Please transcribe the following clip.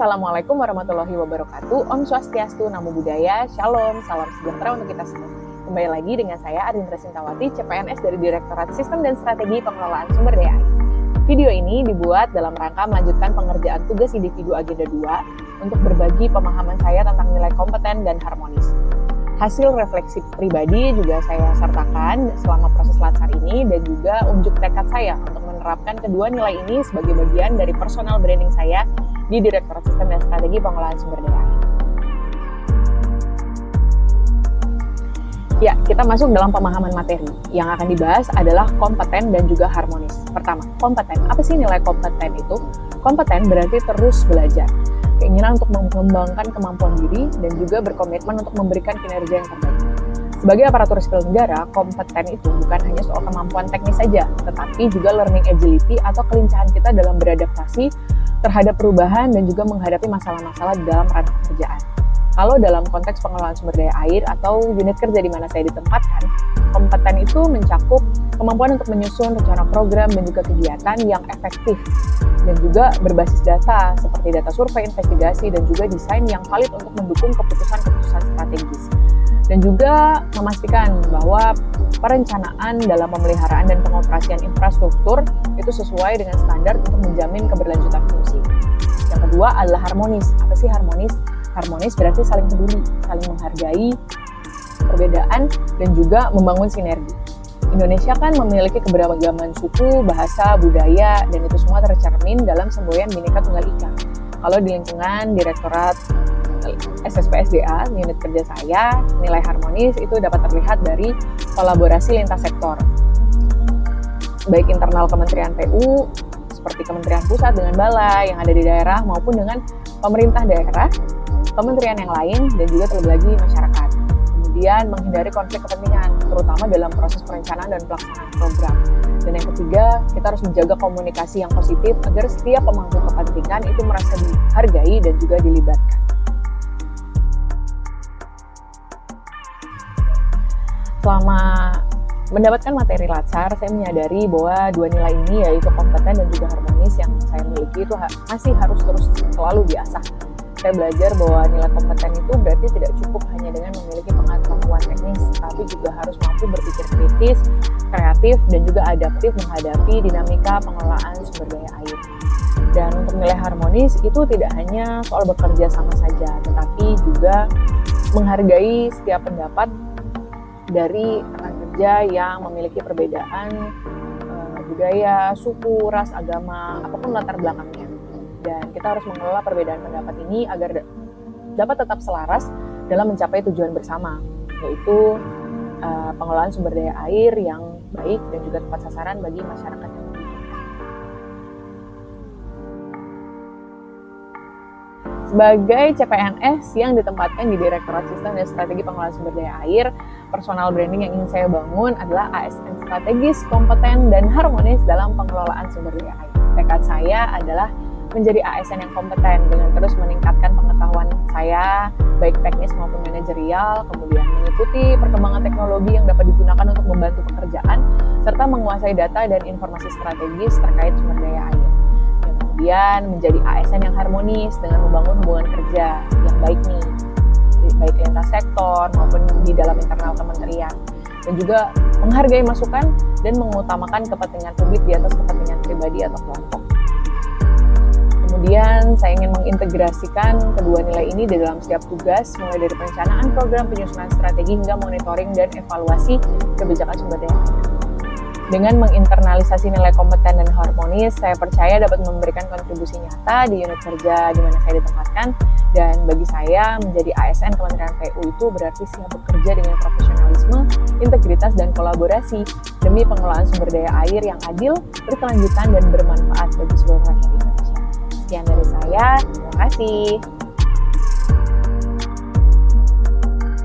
Assalamualaikum warahmatullahi wabarakatuh. Om Swastiastu, Namo Buddhaya, Shalom, salam sejahtera untuk kita semua. Kembali lagi dengan saya Arindra Sintawati, CPNS dari Direktorat Sistem dan Strategi Pengelolaan Sumber Daya Air. Video ini dibuat dalam rangka melanjutkan pengerjaan tugas individu Agenda 2 untuk berbagi pemahaman saya tentang nilai kompeten dan harmonis. Hasil refleksi pribadi juga saya sertakan selama proses latsar ini dan juga unjuk tekad saya untuk menerapkan kedua nilai ini sebagai bagian dari personal branding saya di Direktorat Sistem dan Strategi Pengelolaan Sumber Daya Air. Ya, kita masuk dalam pemahaman materi. Yang akan dibahas adalah kompeten dan juga harmonis. Pertama, kompeten. Apa sih nilai kompeten itu? Kompeten berarti terus belajar. Keinginan untuk mengembangkan kemampuan diri dan juga berkomitmen untuk memberikan kinerja yang terbaik. Sebagai aparatur sipil negara, kompeten itu bukan hanya soal kemampuan teknis saja, tetapi juga learning agility atau kelincahan kita dalam beradaptasi terhadap perubahan dan juga menghadapi masalah-masalah di dalam ranah pekerjaan. Kalau dalam konteks pengelolaan sumber daya air atau unit kerja di mana saya ditempatkan, kompeten itu mencakup kemampuan untuk menyusun rencana program dan juga kegiatan yang efektif dan juga berbasis data seperti data survei, investigasi, dan juga desain yang valid untuk mendukung keputusan-keputusan strategis. Dan juga memastikan bahwa perencanaan dalam pemeliharaan dan pengoperasian infrastruktur itu sesuai dengan standar untuk menjamin keberlanjutan fungsi. Yang kedua adalah harmonis. Apa sih harmonis? Harmonis berarti saling peduli, saling menghargai perbedaan, dan juga membangun sinergi. Indonesia kan memiliki keberagaman suku, bahasa, budaya, dan itu semua tercermin dalam semboyan Bhinneka Tunggal Ika. Kalau di lingkungan Direktorat SSPSDA, unit kerja saya, nilai harmonis itu dapat terlihat dari kolaborasi lintas sektor. Baik internal Kementerian PU, seperti Kementerian Pusat dengan balai yang ada di daerah, maupun dengan pemerintah daerah, kementerian yang lain, dan juga terlebih lagi masyarakat. Kemudian menghindari konflik kepentingan, terutama dalam proses perencanaan dan pelaksanaan program. Dan yang ketiga, kita harus menjaga komunikasi yang positif agar setiap pemangku kepentingan itu merasa dihargai dan juga dilibatkan. Selama mendapatkan materi latsar, saya menyadari bahwa dua nilai ini, yaitu kompeten dan juga harmonis yang saya miliki, itu masih harus terus selalu diasah. Saya belajar bahwa nilai kompeten itu berarti tidak cukup hanya dengan memiliki pengetahuan teknis, tapi juga harus mampu berpikir kritis, kreatif, dan juga adaptif menghadapi dinamika pengelolaan sumber daya air. Dan untuk nilai harmonis itu tidak hanya soal bekerja sama saja, tetapi juga menghargai setiap pendapat dari rekan kerja yang memiliki perbedaan budaya, suku, ras, agama, apapun latar belakangnya. Dan kita harus mengelola perbedaan pendapat ini agar dapat tetap selaras dalam mencapai tujuan bersama, yaitu pengelolaan sumber daya air yang baik dan juga tepat sasaran bagi masyarakat yang membutuhkan. Sebagai CPNS yang ditempatkan di Direktorat Sistem dan Strategi Pengelolaan Sumber Daya Air, personal branding yang ingin saya bangun adalah ASN strategis, kompeten, dan harmonis dalam pengelolaan sumber daya air. Tekad saya adalah menjadi ASN yang kompeten dengan terus meningkatkan pengetahuan saya, baik teknis maupun manajerial, kemudian mengikuti perkembangan teknologi yang dapat digunakan untuk membantu pekerjaan, serta menguasai data dan informasi strategis terkait sumber daya air. Dan kemudian menjadi ASN yang harmonis dengan membangun hubungan kerja yang baik nih, baik lintas sektor maupun di dalam internal kementerian. Dan juga menghargai masukan dan mengutamakan kepentingan publik di atas kepentingan pribadi atau kelompok. Kemudian saya ingin mengintegrasikan kedua nilai ini di dalam setiap tugas, mulai dari perencanaan program, penyusunan strategi, hingga monitoring dan evaluasi kebijakan sumber daya air. Dengan menginternalisasi nilai kompeten dan harmonis, saya percaya dapat memberikan kontribusi nyata di unit kerja di mana saya ditempatkan. Dan bagi saya, menjadi ASN Kementerian PU itu berarti siap bekerja dengan profesionalisme, integritas, dan kolaborasi demi pengelolaan sumber daya air yang adil, berkelanjutan, dan bermanfaat bagi seluruh rakyat Indonesia. Sekian dari saya, terima kasih.